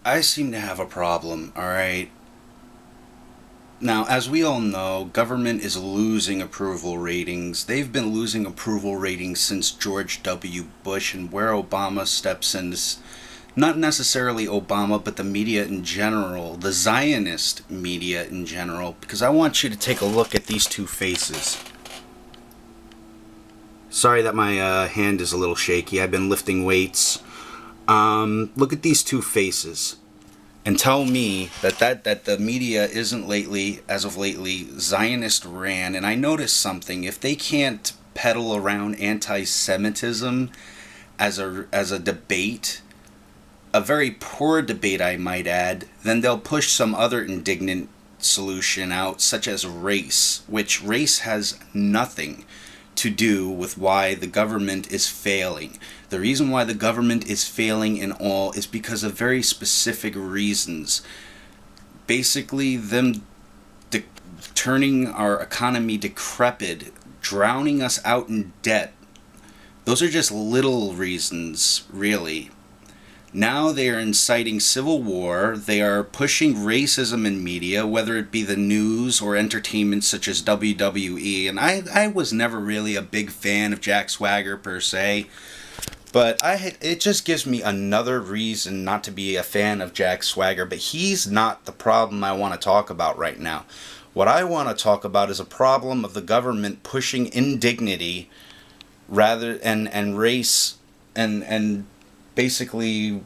I seem to have a problem, alright? Now, as we all know, government is losing approval ratings. They've been losing approval ratings since George W. Bush, and where Obama steps in, not necessarily Obama, but the media in general, the Zionist media in general, because I want you to take a look at these two faces. Sorry that my hand is a little shaky. I've been lifting weights. Look at these two faces and tell me that the media isn't lately, as of lately, Zionist ran. And I noticed something. If they can't peddle around anti-Semitism as a debate, a very poor debate I might add, then they'll push some other indignant solution out, such as race, which race has nothing to do with why the government is failing. The reason why the government is failing in all is because of very specific reasons. Basically, them turning our economy decrepit, drowning us out in debt. Those are just little reasons, really. Now they are inciting civil war. They are pushing racism in media, whether it be the news or entertainment such as WWE. And I was never really a big fan of Jack Swagger per se. But it just gives me another reason not to be a fan of Jack Swagger. But he's not the problem I want to talk about right now. What I want to talk about is a problem of the government pushing indignity rather and race and basically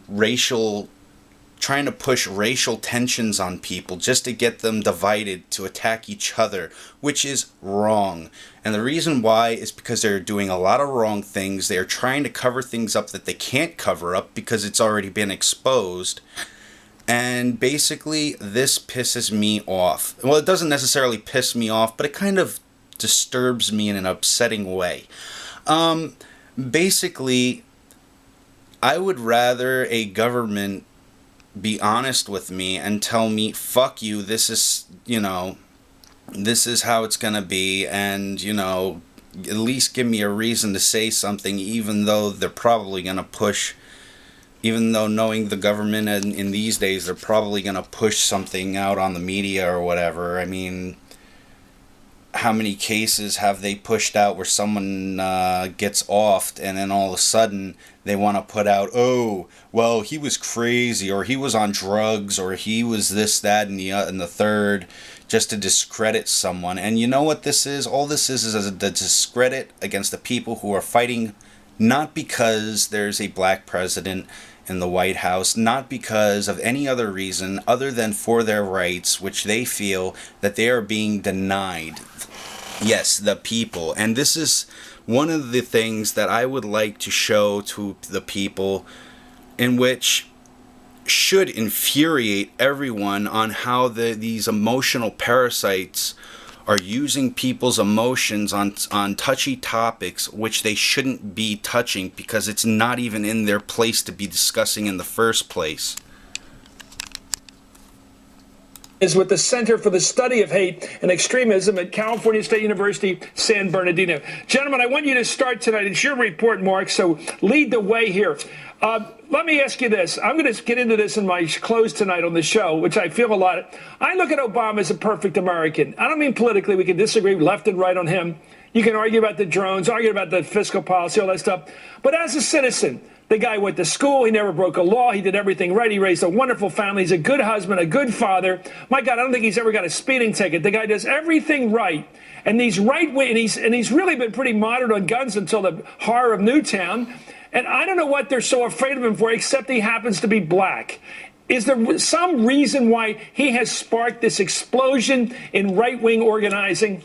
trying to push racial tensions on people just to get them divided to attack each other, which is wrong. And the reason why is because they're doing a lot of wrong things. They're trying to cover things up that they can't cover up because it's already been exposed. And basically, this pisses me off. Well, it doesn't necessarily piss me off, but it kind of disturbs me in an upsetting way. Basically, I would rather a government be honest with me and tell me, fuck you, this is how it's gonna be, and, at least give me a reason to say something, even though they're probably gonna push, even though knowing the government in these days, they're probably gonna push something out on the media or whatever. I mean, how many cases have they pushed out where someone gets offed and then all of a sudden they want to put out, oh, well, he was crazy, or he was on drugs, or he was this, that, and the third, just to discredit someone. And you know what this is? All this is a discredit against the people who are fighting, not because there's a black president in the White House, not because of any other reason other than for their rights, which they feel that they are being denied. Yes, the people. And this is one of the things that I would like to show to the people, in which should infuriate everyone, on how these emotional parasites are using people's emotions on touchy topics which they shouldn't be touching, because it's not even in their place to be discussing in the first place. Is with the Center for the Study of Hate and Extremism at California State University, San Bernardino. Gentlemen, I want you to start tonight. It's your report, Mark, so lead the way here. Let me ask you this. I'm going to get into this in my close tonight on the show, which I feel a lot. I look at Obama as a perfect American. I don't mean politically. We can disagree left and right on him. You can argue about the drones, argue about the fiscal policy, all that stuff. But as a citizen, the guy went to school. He never broke a law. He did everything right. He raised a wonderful family. He's a good husband, a good father. My God, I don't think he's ever got a speeding ticket. The guy does everything right. And these right-wing, and he's really been pretty moderate on guns until the horror of Newtown. And I don't know what they're so afraid of him for, except he happens to be black. Is there some reason why he has sparked this explosion in right-wing organizing?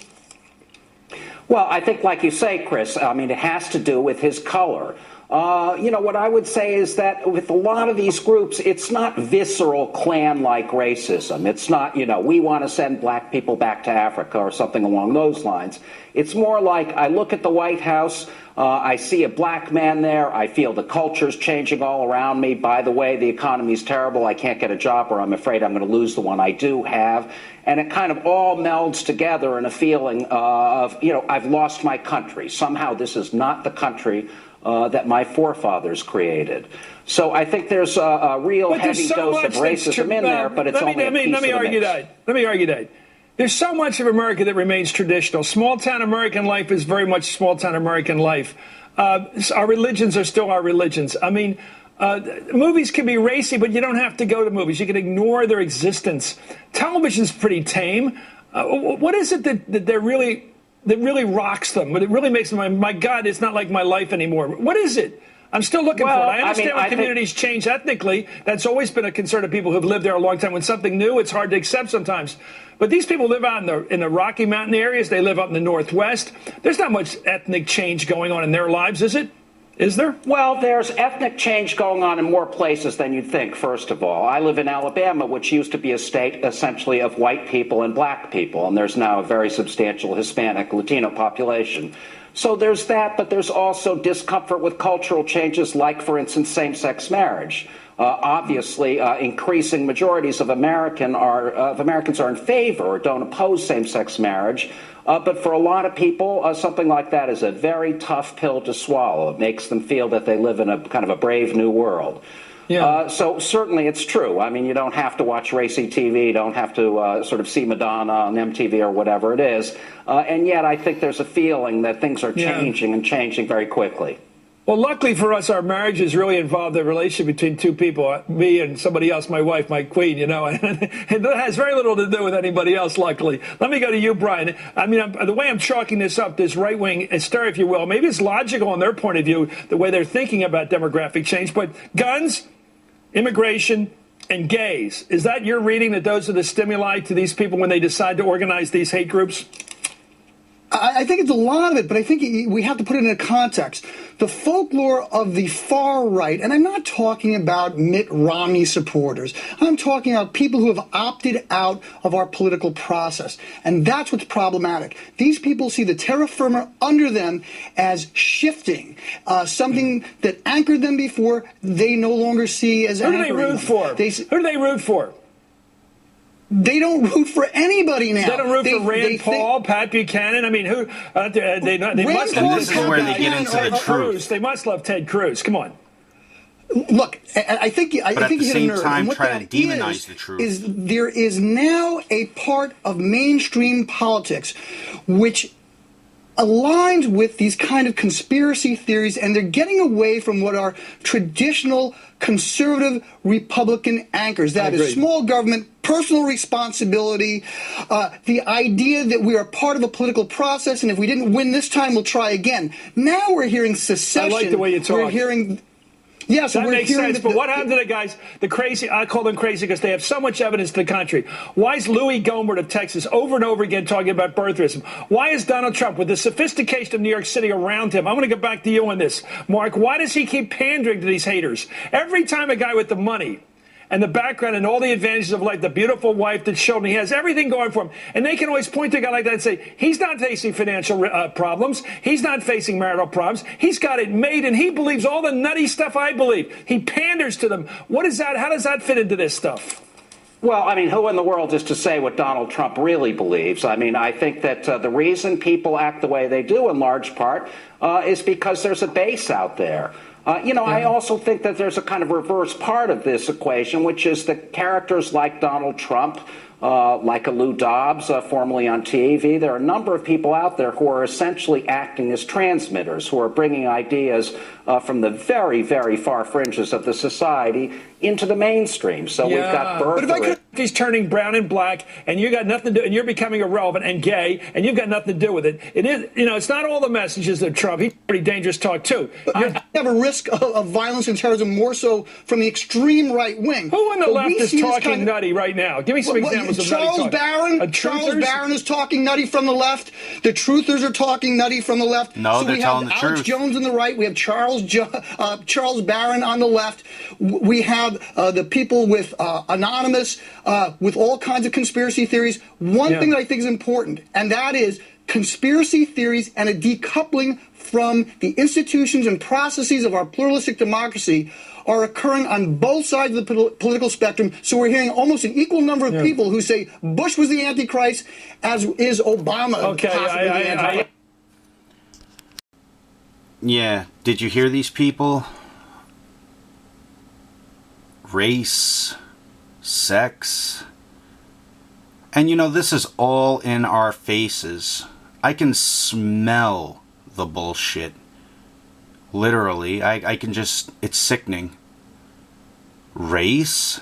Well, I think, like you say, Chris, I mean, it has to do with his color. What I would say is that with a lot of these groups, it's not visceral clan-like racism. It's not, we want to send black people back to Africa or something along those lines. It's more like, I look at the White House, I see a black man there, I feel the culture's changing all around me. By the way, the economy's terrible, I can't get a job, or I'm afraid I'm going to lose the one I do have. And it kind of all melds together in a feeling of, I've lost my country. Somehow this is not the country that my forefathers created. So I think there's a real heavy dose of racism in there, but it's only a piece of the mix. Let me argue that. There's so much of America that remains traditional. Small-town American life is very much small-town American life. Our religions are still our religions. I mean, movies can be racy, but you don't have to go to movies. You can ignore their existence. Television's pretty tame. What is it that really rocks them? What it really makes them, my God, it's not like my life anymore. What is it? I'm still looking for it. I understand when communities change ethnically. That's always been a concern of people who've lived there a long time. When something new, it's hard to accept sometimes. But these people live out in the Rocky Mountain areas. They live up in the Northwest. There's not much ethnic change going on in their lives, is it? Is there? Well, there's ethnic change going on in more places than you'd think, first of all. I live in Alabama, which used to be a state essentially of white people and black people, and there's now a very substantial Hispanic, Latino population. So there's that, but there's also discomfort with cultural changes like, for instance, same-sex marriage. Obviously, increasing majorities of Americans are in favor or don't oppose same-sex marriage. But for a lot of people, something like that is a very tough pill to swallow. It makes them feel that they live in a kind of a brave new world. Yeah. So certainly it's true. I mean, you don't have to watch racy TV. You don't have to sort of see Madonna on MTV or whatever it is. And yet I think there's a feeling that things are changing and changing very quickly. Well, luckily for us, our marriages really involved a relationship between two people, me and somebody else, my wife, my queen, you know, and that has very little to do with anybody else, luckily. Let me go to you, Brian. I mean, the way I'm chalking this up, this right-wing hysteria, if you will, maybe it's logical on their point of view, the way they're thinking about demographic change, but guns, immigration, and gays, is that your reading that those are the stimuli to these people when they decide to organize these hate groups? I think it's a lot of it, but I think we have to put it in a context. The folklore of the far right, and I'm not talking about Mitt Romney supporters. I'm talking about people who have opted out of our political process. And that's what's problematic. These people see the terra firma under them as shifting, something that anchored them before they no longer see as anchoring. Who do they root for? Who do they root for? They don't root for anybody now. They don't root for Rand Paul, Pat Buchanan. I mean, who? They must love. This is where they get into the truth. They must love Ted Cruz. Come on. Look, I think you hit a nerve. But at the same time, what try to demonize the truth. Is there is now a part of mainstream politics which aligns with these kind of conspiracy theories, and they're getting away from what are traditional conservative Republican anchors. That is small government, personal responsibility, the idea that we are part of a political process, and if we didn't win this time, we'll try again. Now we're hearing secession. I like the way you talk. We're hearing... Yes, that makes sense. But what happened to the guys, the crazy, I call them crazy because they have so much evidence to the contrary. Why is Louis Gohmert of Texas over and over again talking about birtherism? Why is Donald Trump, with the sophistication of New York City around him, I'm going to get back to you on this, Mark, why does he keep pandering to these haters? Every time a guy with the money and the background and all the advantages of life, the beautiful wife, the children, he has everything going for him. And they can always point to a guy like that and say, he's not facing financial problems. He's not facing marital problems. He's got it made, and he believes all the nutty stuff I believe. He panders to them. What is that? How does that fit into this stuff? Well, I mean, who in the world is to say what Donald Trump really believes? I mean, I think that the reason people act the way they do, in large part, is because there's a base out there. I also think that there's a kind of reverse part of this equation, which is that characters like Donald Trump, like a Lou Dobbs, formerly on TV, there are a number of people out there who are essentially acting as transmitters, who are bringing ideas from the very, very far fringes of the society into the mainstream. So we've got birth. But if I could, he's turning brown and black, and you got nothing to do, and you're becoming irrelevant and gay, and you've got nothing to do with it. It is, it's not all the messages of Trump. He's pretty dangerous talk too. You have a risk of violence and terrorism more so from the extreme right wing. Who on the left is talking nutty right now? Give me some examples of nutty talk. Charles Barron is talking nutty from the left. The truthers are talking nutty from the left. No, so they're telling the truth. We have Alex Jones on the right. We have Charles Barron on the left. We have the people with Anonymous, with all kinds of conspiracy theories. One thing that I think is important, and that is conspiracy theories and a decoupling from the institutions and processes of our pluralistic democracy are occurring on both sides of the political spectrum. So we're hearing almost an equal number of people who say Bush was the Antichrist, as is Obama. Okay, Yeah, did you hear these people? Race, sex. And you know, this is all in our faces. I can smell the bullshit. Literally, I can just, it's sickening. Race?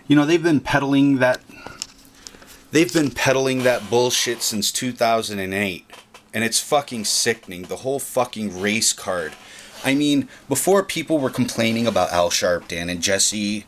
You know, they've been peddling that bullshit since 2008. And it's fucking sickening. The whole fucking race card. I mean, before people were complaining about Al Sharpton and Jesse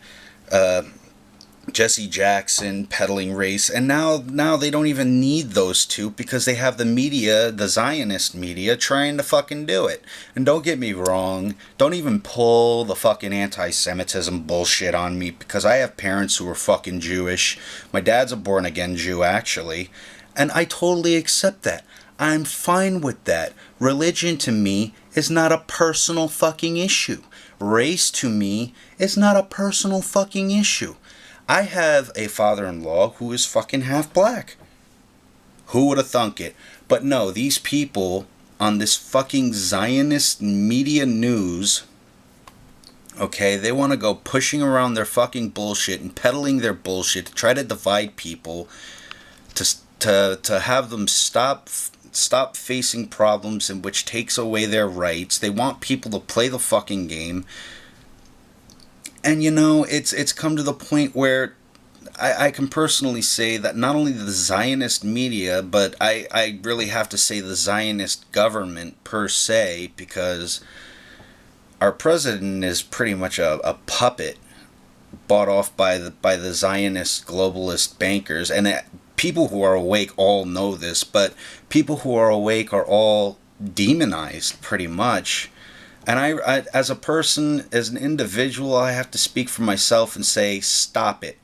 Jackson peddling race, and now they don't even need those two because they have the media, the Zionist media, trying to fucking do it. And don't get me wrong, don't even pull the fucking anti-Semitism bullshit on me, because I have parents who are fucking Jewish. My dad's a born-again Jew, actually, and I totally accept that. I'm fine with that. Religion to me is not a personal fucking issue. Race to me is not a personal fucking issue. I have a father-in-law who is fucking half black. Who would have thunk it? But no, these people on this fucking Zionist media news, okay, they want to go pushing around their fucking bullshit and peddling their bullshit to try to divide people, to have them stop facing problems, in which takes away their rights. They want people to play the fucking game. And you know, it's come to the point where I can personally say that not only the Zionist media, but I really have to say the Zionist government per se, because our president is pretty much a puppet bought off by the Zionist globalist bankers. And people who are awake all know this, but people who are awake are all demonized pretty much. And I, as a person, as an individual, I have to speak for myself and say, stop it.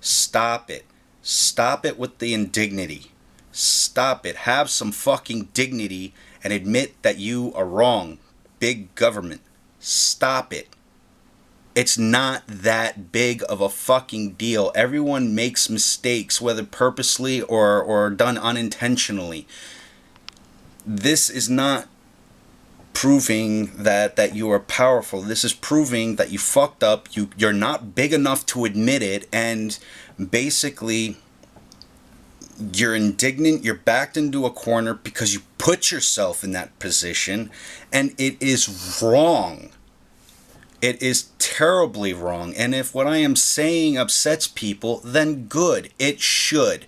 Stop it. Stop it with the indignity. Stop it. Have some fucking dignity and admit that you are wrong. Big government. Stop it. It's not that big of a fucking deal. Everyone makes mistakes, whether purposely or done unintentionally. This is not proving that you are powerful. This is proving that you fucked up. You're not big enough to admit it, and basically you're indignant. You're backed into a corner because you put yourself in that position, and it is wrong. It is terribly wrong. And if what I am saying upsets people, then good. It should.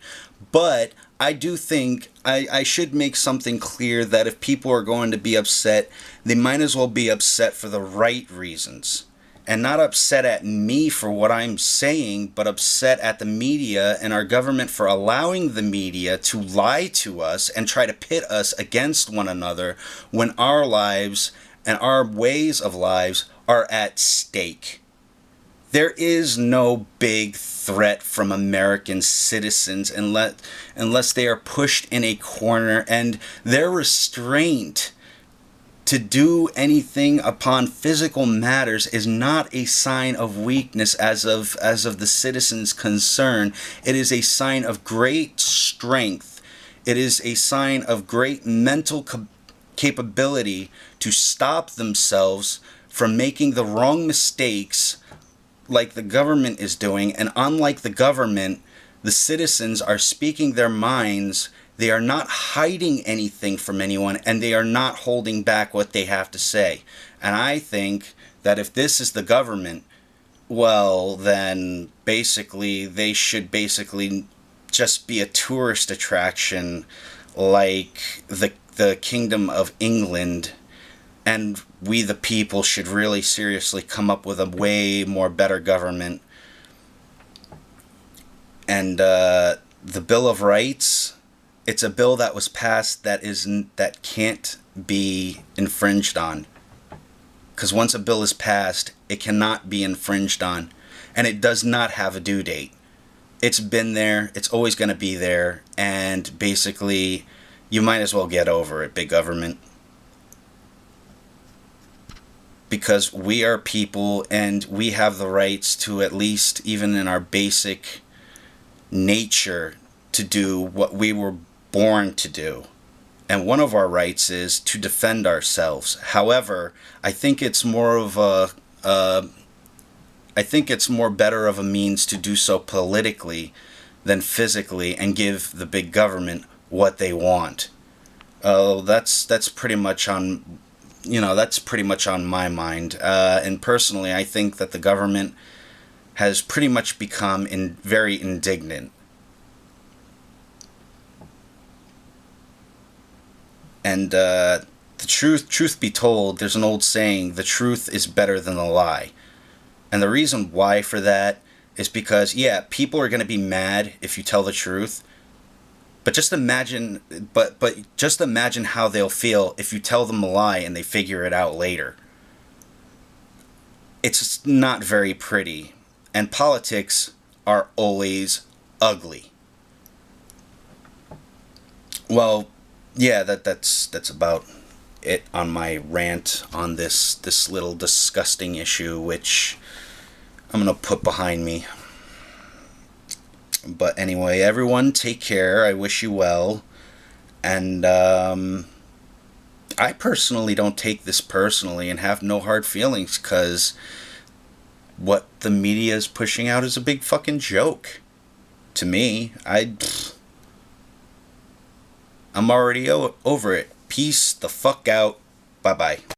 But I do think I should make something clear, that if people are going to be upset, they might as well be upset for the right reasons. And not upset at me for what I'm saying, but upset at the media and our government for allowing the media to lie to us and try to pit us against one another when our lives and our ways of lives are at stake. There is no big threat from American citizens unless they are pushed in a corner, and their restraint to do anything upon physical matters is not a sign of weakness as of the citizens concerned. It is a sign of great strength. It is a sign of great mental capability to stop themselves from making the wrong mistakes like the government is doing. And unlike the government, the citizens are speaking their minds. They are not hiding anything from anyone, and they are not holding back what they have to say. And I think that if this is the government, well, then basically they should just be a tourist attraction like the Kingdom of England. And we, the people, should really seriously come up with a way more better government. And the Bill of Rights, it's a bill that was passed that can't be infringed on. Because once a bill is passed, it cannot be infringed on. And it does not have a due date. It's been there. It's always going to be there. And basically, you might as well get over it, big government. Because we are people, and we have the rights to, at least even in our basic nature, to do what we were born to do. And one of our rights is to defend ourselves. However, I think it's more better of a means to do so politically than physically and give the big government what they want. That's pretty much on, that's pretty much on my mind. And personally, I think that the government has pretty much become very indignant. And the truth be told, there's an old saying, the truth is better than the lie. And the reason why for that is because, yeah, people are going to be mad if you tell the truth. But just imagine how they'll feel if you tell them a lie and they figure it out later. It's not very pretty. And politics are always ugly. Well, yeah, that's about it on my rant on this little disgusting issue, which I'm gonna put behind me. But anyway, everyone, take care. I wish you well. And I personally don't take this personally and have no hard feelings, because what the media is pushing out is a big fucking joke. To me, I'm already over it. Peace the fuck out. Bye-bye.